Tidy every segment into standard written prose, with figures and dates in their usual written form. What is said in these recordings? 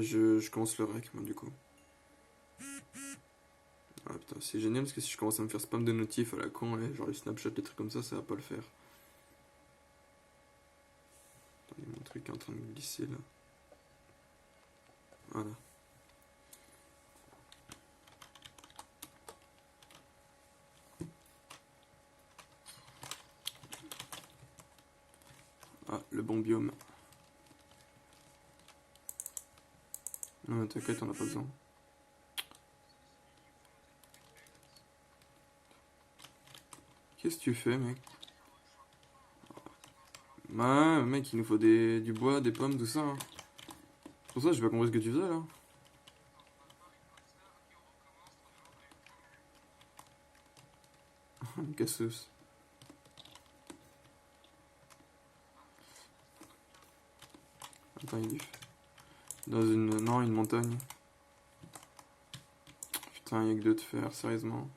Je commence le rec, moi, du coup. Ah putain, c'est génial parce que si je commence à me faire spam de notifs à la con, là, genre les Snapchat, les trucs comme ça va pas le faire. Attendez, mon truc est en train de glisser là. Voilà. Ah, le bon biome. Non, mais t'inquiète, on a pas besoin. Qu'est-ce que tu fais, mec? Ouais, mec, il nous faut du bois, des pommes, tout ça, hein. C'est pour ça que j'ai pas compris ce que tu faisais là. Cassos. Attends, il est dans une. Non, une montagne. Putain, il y a que deux de fer, sérieusement.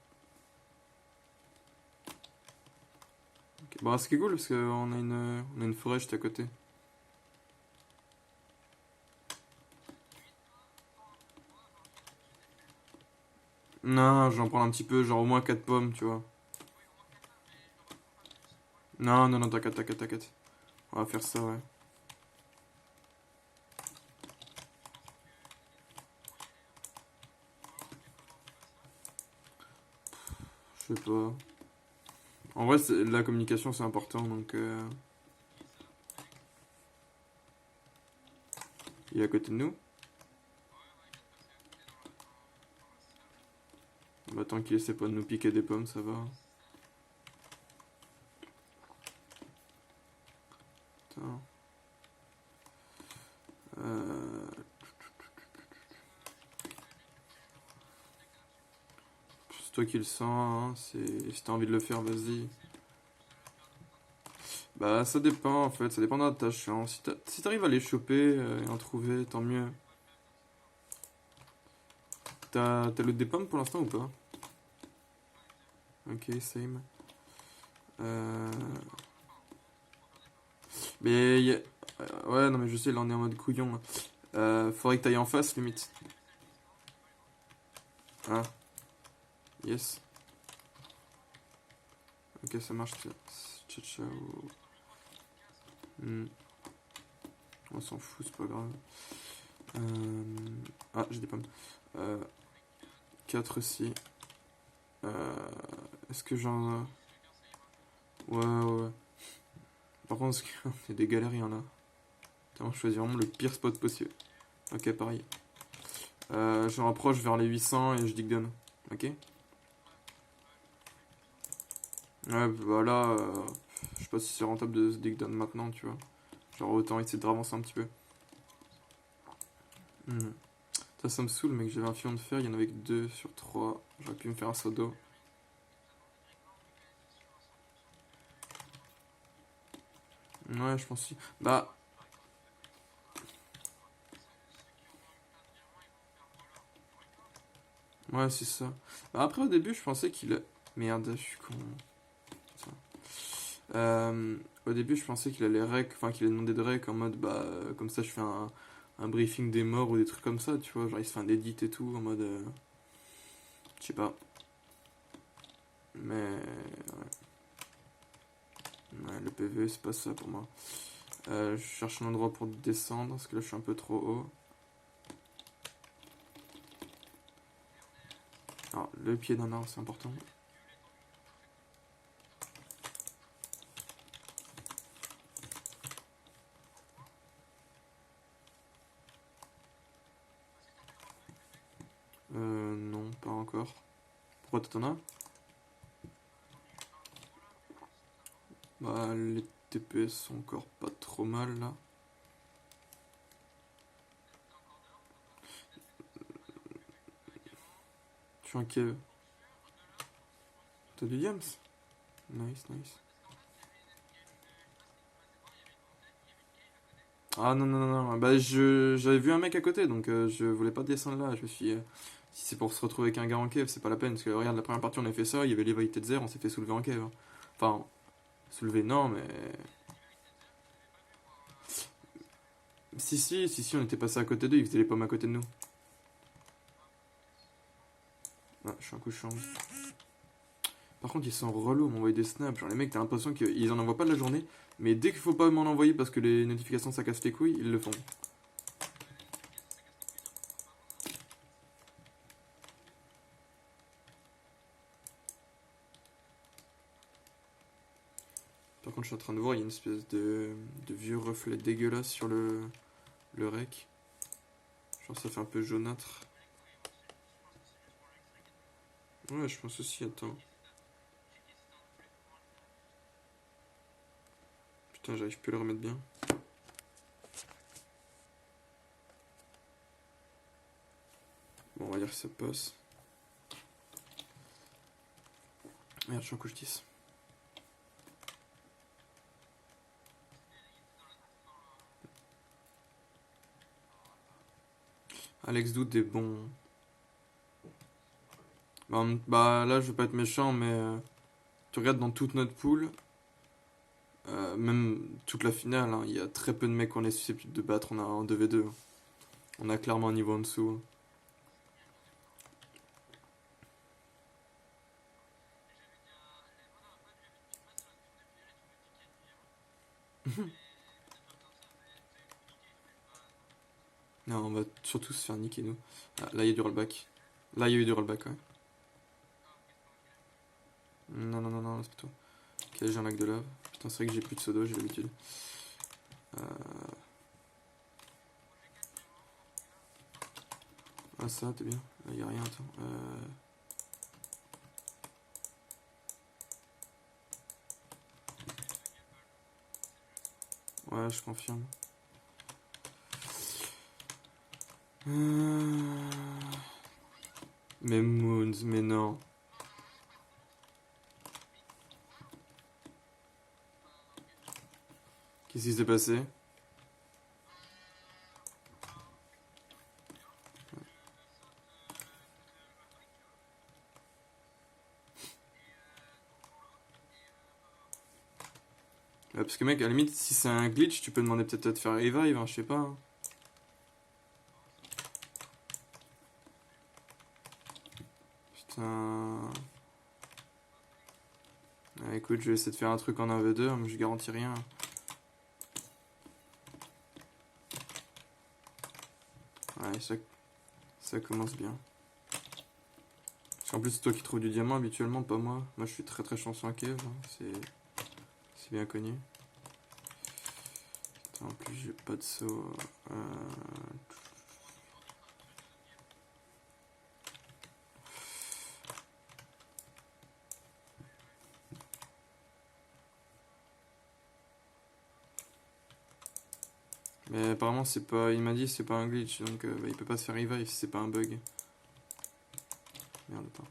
Ok. Bon, ce qui est cool parce on a une forêt juste à côté. Non, j'en prends un petit peu, genre au moins 4 pommes, tu vois. Non, non, non, t'inquiète, t'inquiète, t'inquiète. On va faire ça, ouais. Je sais pas. En vrai, la communication c'est important, donc il est à côté de nous. Bah, tant qu'il essaie pas de nous piquer des pommes, ça va. Putain. Euh, c'est toi qui le sens, hein. Si t'as envie de le faire, vas-y. Bah, ça dépend en fait, ça dépend de ta chance. Si t'arrives à les choper et en trouver, tant mieux. T'as le des pommes pour l'instant ou pas? Ok, same. Euh... Mais ouais, non, mais je sais, là on est en mode couillon. Faudrait que t'ailles en face, limite. Ah, yes. Ok, ça marche. Ciao, ciao. Hmm, on s'en fout, c'est pas grave. Euh, Ah, j'ai des pommes. Euh, 4 aussi. Euh, Est-ce que j'en. Ouais, ouais, ouais. Par contre, est-ce qu'il y a des galériens là? Putain, je choisis vraiment le pire spot possible. Ok, pareil. Je rapproche vers les 800 et je digdonne. Ok? Ouais, bah là, je sais pas si c'est rentable de se digdonne maintenant, tu vois. Genre, autant essayer de ravancer un petit peu. Hmm. Ça me saoule, mec. J'avais un filon de fer, il y en avait que 2 sur 3. J'aurais pu me faire un seau d'eau. Ouais, je pense aussi. Bah, ouais, c'est ça. Bah, après, au début, je pensais qu'il. Merde, je suis con. Au début, je pensais qu'il allait rec, enfin qu'il allait demander de rec en mode bah comme ça je fais un briefing des morts ou des trucs comme ça, tu vois, genre il se fait un edit et tout en mode je sais pas. Mais ouais, le PV c'est pas ça pour moi. Je cherche un endroit pour descendre parce que là je suis un peu trop haut. Alors le pied d'un arbre c'est important. Non, pas encore. Pourquoi t'en as? Bah les TPS sont encore pas trop mal là. Je suis un Kev. T'as du Diams? Nice, nice. Ah non, non, non, non. Bah, j'avais vu un mec à côté, donc je voulais pas descendre là. Je me suis dit, si c'est pour se retrouver avec un gars en cave, c'est pas la peine. Parce que regarde, la première partie, on a fait ça, il y avait l'évaluité de zéro, on s'est fait soulever en cave, hein. Enfin, soulever, non, mais. Si, on était passé à côté d'eux, ils faisaient les pommes à côté de nous. Ah, je suis un coup chiant. Par contre, ils sont relous à m'envoyer des snaps. Genre, les mecs, t'as l'impression qu'ils en envoient pas de la journée, mais dès qu'il faut pas m'en envoyer parce que les notifications ça casse les couilles, ils le font. Par contre, je suis en train de voir, il y a une espèce de vieux reflet dégueulasse sur le rec. Genre, ça fait un peu jaunâtre. Ouais, je pense aussi, attends. Putain, j'arrive plus à le remettre bien. Bon, on va dire que ça passe. Merde, je suis en couche 10. Alex Doute est bon. Bah là, je veux pas être méchant, mais tu regardes dans toute notre pool, même toute la finale, hein, il y a très peu de mecs qu'on est susceptible de battre. On a en 2v2. On a clairement un niveau en dessous. Non, on va surtout se faire niquer, nous. Ah, là, il y a du rollback. Là, il y a eu du rollback, ouais. Non, non, non, non, c'est pas toi. Ok, j'ai un lac de lave. Putain, c'est vrai que j'ai plus de pseudo, j'ai l'habitude. Ah, ça, t'es bien. Là, il y a rien, attends. Ouais, je confirme. Mais Moons, mais non. Qu'est-ce qui s'est passé? Parce que mec, à la limite, si c'est un glitch, tu peux demander peut-être à te faire revive, hein, je sais pas. Hein. Putain. Ah, écoute, je vais essayer de faire un truc en 1v2, mais je garantis rien. Ouais, ça commence bien. Parce qu'en plus, c'est toi qui trouves du diamant habituellement, pas moi. Moi, je suis très très chanceux en cave, hein. C'est bien connu. Putain, en plus, j'ai pas de saut. Mais apparemment, c'est pas. Il m'a dit c'est pas un glitch, donc bah, il peut pas se faire revive si c'est pas un bug. Merde, attends.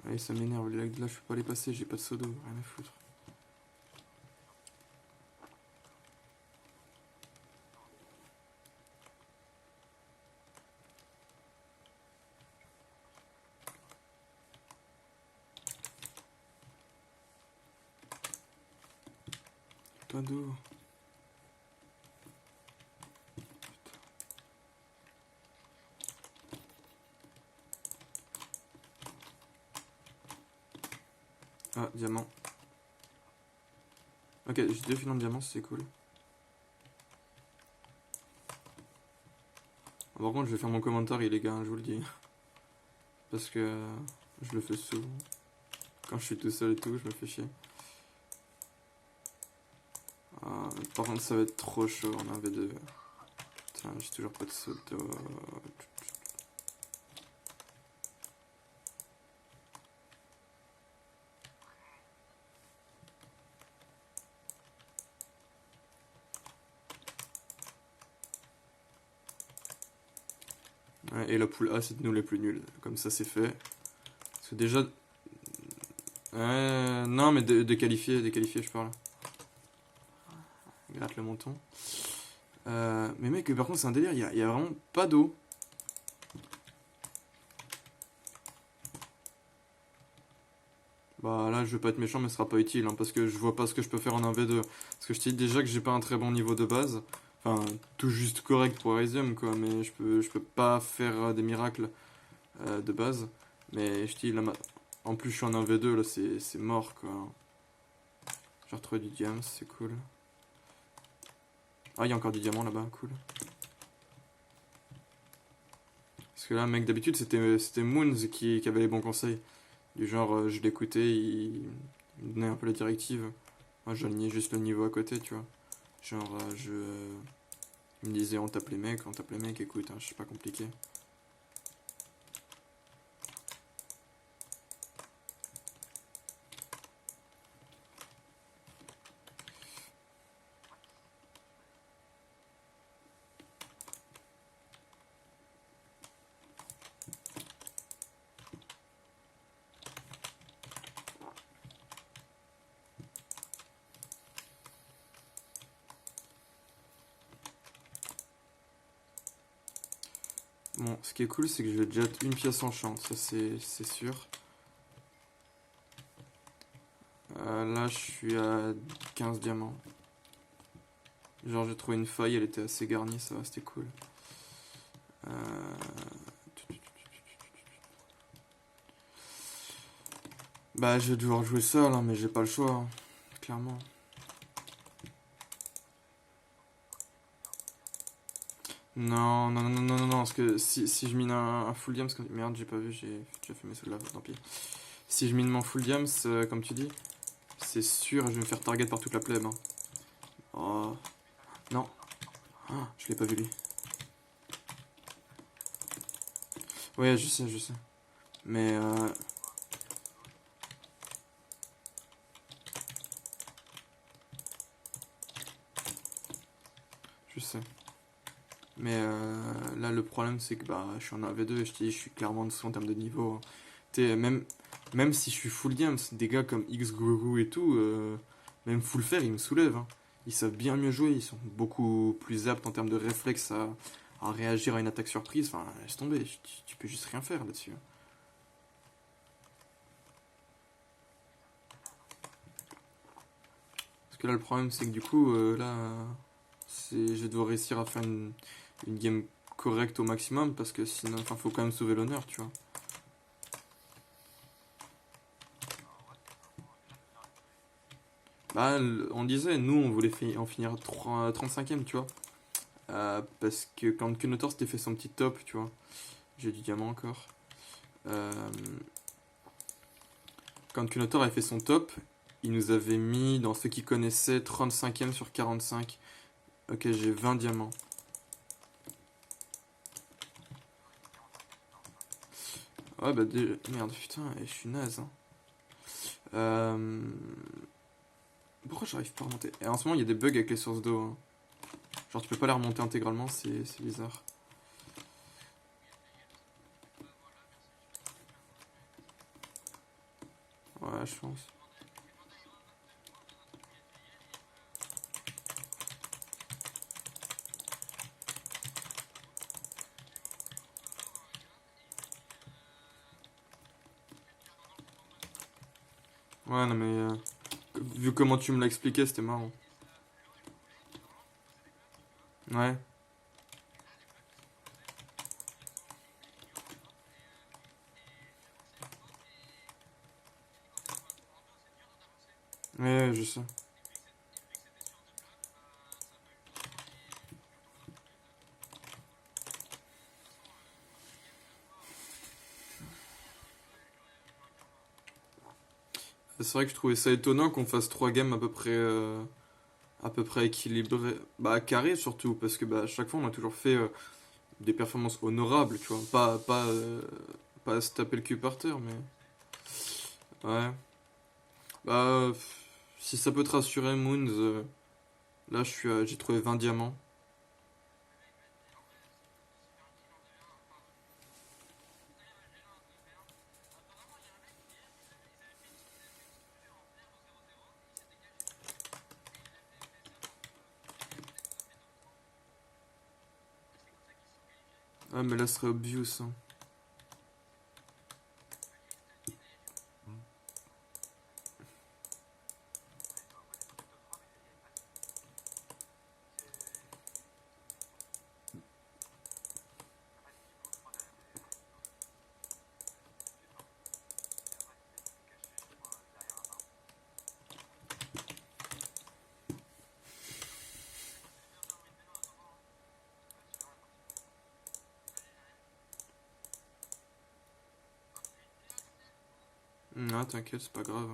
Allez, ça m'énerve, là je peux pas les passer, j'ai pas de pseudo, rien à foutre. Pas d'eau. Ah, diamant. Ok, j'ai 2 filons de diamant, c'est cool. Par contre, je vais faire mon commentaire illégal, hein, je vous le dis. Parce que je le fais souvent. Quand je suis tout seul et tout, je me fais chier. Ah, par contre, ça va être trop chaud en 1v2. Putain, j'ai toujours pas de saut d'eau. Ouais, et la poule A, c'est nous les plus nuls. Comme ça, c'est fait. Parce que déjà. Non, mais de qualifier, je parle. Gratte le menton. Mais mec, par contre, c'est un délire, il y a vraiment pas d'eau. Bah là, je vais pas être méchant, mais ce sera pas utile, hein, parce que je vois pas ce que je peux faire en 1v2. Parce que je te dis déjà que j'ai pas un très bon niveau de base. Enfin, tout juste correct pour Elysium, quoi, mais je peux pas faire des miracles de base. Mais je te dis, là, en plus, je suis en 1v2, là, c'est mort, quoi. J'ai retrouvé du diamant, c'est cool. Ah, il y a encore du diamant là-bas, cool. Parce que là, mec, d'habitude, c'était Moons qui avait les bons conseils. Du genre, je l'écoutais, il me donnait un peu les directives. Moi, j'alignais juste le niveau à côté, tu vois. Genre, il me disait, on tape les mecs, écoute, hein, je suis pas compliqué. Bon, ce qui est cool, c'est que j'ai déjà une pièce en champ, ça c'est sûr. Là, je suis à 15 diamants. Genre, j'ai trouvé une faille, elle était assez garnie, ça va, c'était cool. Euh, Bah, je vais devoir jouer seul, hein, mais j'ai pas le choix, hein, clairement. Non, non, non, non, non, non, non, parce que si je mine un full diams, merde, j'ai pas vu, j'ai déjà fait mes sauts de lave, tant pis. Si je mine mon full diams, comme tu dis, c'est sûr, je vais me faire target par toute la plèbe, hein. Oh, non, ah, je l'ai pas vu lui. Ouais, je sais. Mais je sais. Mais là, le problème, c'est que bah, je suis en 1v2 et je te dis, je suis clairement en dessous en termes de niveau, hein. T'sais, même si je suis full diams, des gars comme X-Guru et tout, même full fer, ils me soulèvent, hein. Ils savent bien mieux jouer, ils sont beaucoup plus aptes en termes de réflexe à réagir à une attaque surprise. Enfin, laisse tomber, tu peux juste rien faire là-dessus, hein. Parce que là, le problème, c'est que du coup, là, je vais devoir réussir à faire une game correcte au maximum parce que sinon, enfin, faut quand même sauver l'honneur, tu vois. Bah, on disait, nous, on voulait en finir 35ème, tu vois. Parce que quand Kunotor s'était fait son petit top, tu vois, j'ai du diamant encore. Euh, Quand Kunotor avait fait son top, il nous avait mis, dans ceux qui connaissaient, 35ème sur 45. Ok, j'ai 20 diamants. Ouais, bah, merde, putain, je suis naze, hein. Euh, Pourquoi j'arrive pas à remonter? Et en ce moment, il y a des bugs avec les sources d'eau, hein. Genre, tu peux pas les remonter intégralement, c'est bizarre. Ouais, je pense. Ouais, non, mais vu comment tu me l'as expliqué, c'était marrant. Ouais, ouais, je sais. C'est vrai que je trouvais ça étonnant qu'on fasse 3 games à peu près équilibrées. Bah, carré surtout, parce que bah, à chaque fois, on a toujours fait des performances honorables, tu vois. Pas à se taper le cul par terre, mais. Ouais. Bah, si ça peut te rassurer, Moons, là, j'ai trouvé 20 diamants. Ah, mais là, ce serait obvious, hein. Non, t'inquiète, c'est pas grave.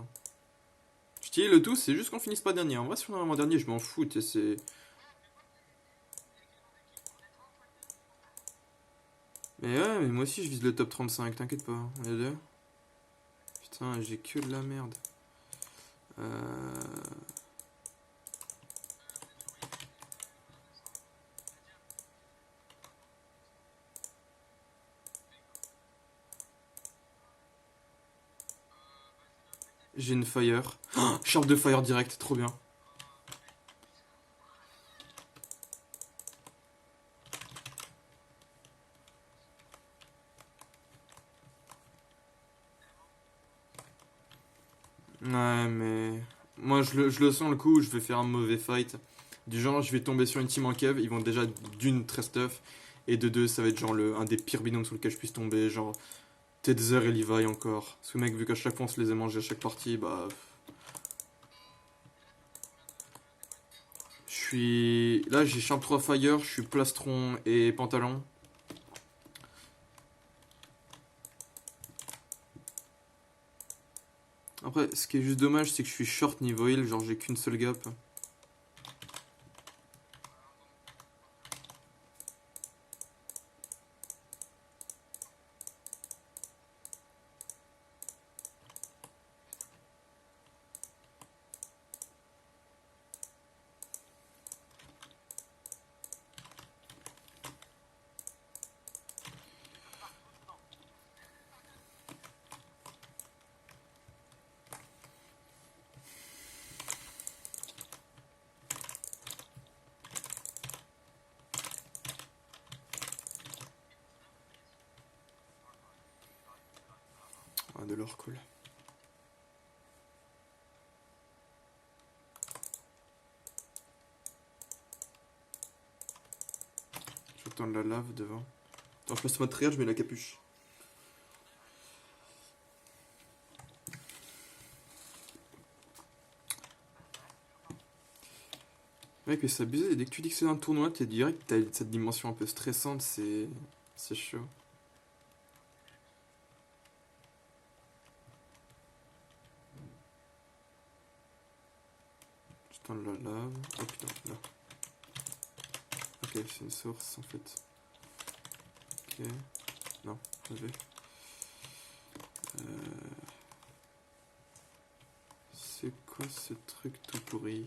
Je dis, le tout, c'est juste qu'on finisse pas dernier. En vrai, si on est vraiment dernier, je m'en fous. C'est... Mais ouais, mais moi aussi, je vise le top 35, t'inquiète pas. On est deux. Putain, j'ai que de la merde. Euh... J'ai une fire. Oh, Sharp de fire direct, trop bien. Ouais, mais... Moi, je le sens le coup où je vais faire un mauvais fight. Du genre, je vais tomber sur une team en kev, ils vont déjà d'une très stuff. Et de deux, ça va être genre un des pires binômes sur lequel je puisse tomber. Genre, Tether et Levi encore. Parce que mec, vu qu'à chaque fois on se les a mangés à chaque partie, bah... Je suis... Là, j'ai Champ 3 Fire, je suis Plastron et Pantalon. Après, ce qui est juste dommage, c'est que je suis short niveau heal, genre j'ai qu'une seule gap. Ah, de l'or, cool. J'attends de la lave devant. Attends, je passe mode triage, je mets la capuche. Mec, mais c'est abusé, dès que tu dis que c'est un tournoi, t'es direct, t'as cette dimension un peu stressante, c'est chaud. J'attends de la lave. Oh putain, là. Ok, c'est une source en fait. Ok. Non, je vais. C'est quoi ce truc tout pourri?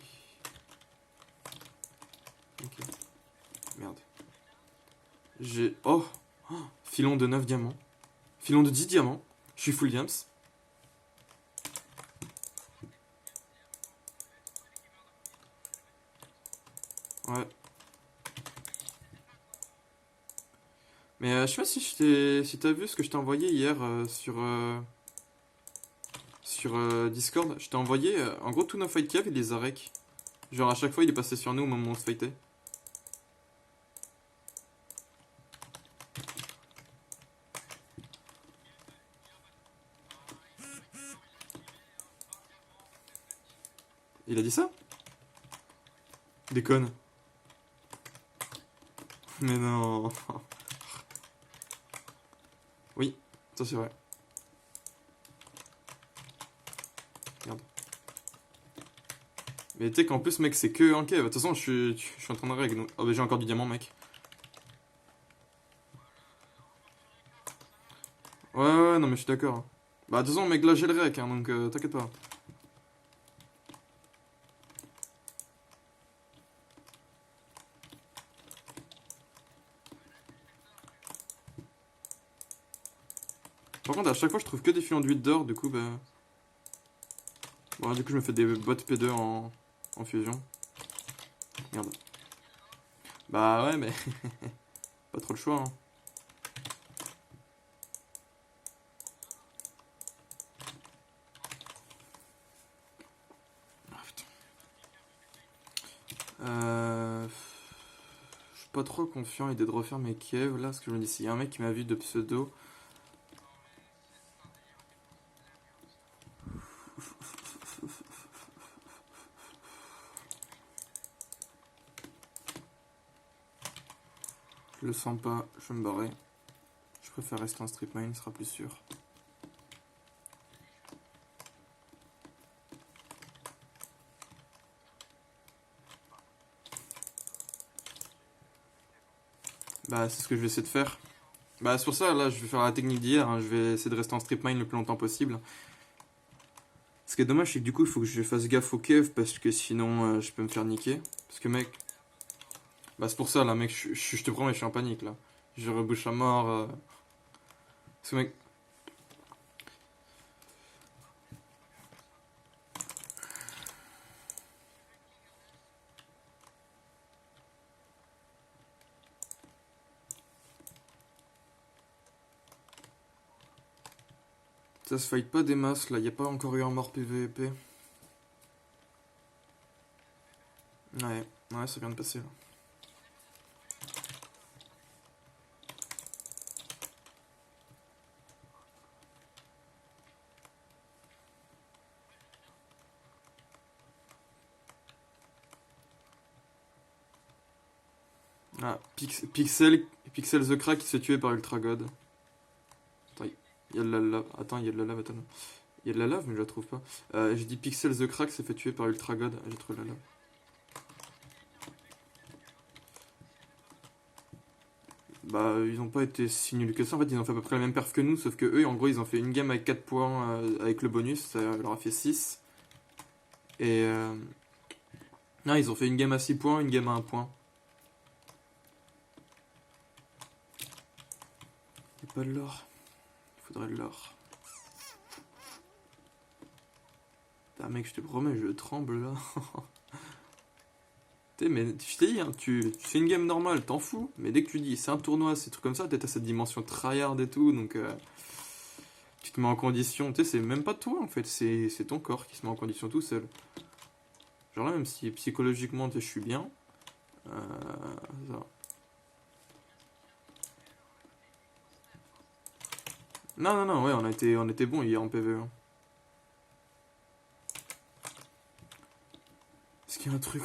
Ok. Merde. J'ai... Oh, filon de 9 diamants. Filon de 10 diamants. Je suis full diams. Ouais. Mais je sais pas si t'as vu ce que je t'ai envoyé hier sur Discord. Je t'ai envoyé, en gros, tous nos fight cave, il les a rec. Genre, à chaque fois, il est passé sur nous au moment où on se fightait. Il a dit ça? Déconne. Mais non. Oui, ça c'est vrai. Merde. Mais tu sais qu'en plus, mec, c'est que un cave. De toute façon, je suis en train de règle. Oh, bah j'ai encore du diamant, mec. Ouais, ouais, non, mais je suis d'accord. Bah, de toute façon, mec, là, j'ai le rec, hein, donc t'inquiète pas. Par contre, à chaque fois, je trouve que des filons d'huile d'or, du coup, bah. Bon, du coup, je me fais des bots P2 en fusion. Merde. Bah, ouais, mais. Pas trop le choix, hein. Ah, putain. Je suis pas trop confiant à l'idée de refaire mes caves là, parce que je me dis, s'il y a un mec qui m'a vu de pseudo. Je le sens pas, je vais me barrer. Je préfère rester en strip mine, il sera plus sûr. Bah, c'est ce que je vais essayer de faire. Bah, c'est pour ça, là, je vais faire la technique d'hier, hein. Je vais essayer de rester en strip mine le plus longtemps possible. Ce qui est dommage, c'est que du coup, il faut que je fasse gaffe au kev parce que sinon, je peux me faire niquer. Parce que, mec, bah, c'est pour ça, là, mec, je te promets, je suis en panique, là. Je rebouche à mort. Parce que, mec, ça se fight pas des masses, là. Y a pas encore eu un mort PVP. Ouais, ça vient de passer, là. Ah, Pixel the Crack qui se fait tuer par Ultra God. Attends, il y a de la lave. Attends, il y a de la lave, attends. Il y a de la lave, mais je la trouve pas. J'ai dit Pixel the Crack s'est fait tuer par Ultra God. J'ai trouvé la lave. Bah, ils ont pas été si nuls que ça. En fait, ils ont fait à peu près la même perf que nous, sauf que eux, en gros, ils ont fait une game avec 4 points avec le bonus. Ça leur a fait 6. Et. Non, ils ont fait une game à 6 points, une game à 1 point. Y'a pas de l'or. Il faudrait de l'or. Ah, mec, je te promets, je tremble là. Mais je t'ai dit, hein, tu fais une game normale, t'en fous, mais dès que tu dis c'est un tournoi, ces trucs comme ça, t'as cette dimension tryhard et tout, donc tu te mets en condition, tu sais, c'est même pas toi en fait, c'est ton corps qui se met en condition tout seul. Genre là, même si psychologiquement je suis bien, ça va. Non, ouais, on était bon hier en PvE. Est-ce qu'il y a un truc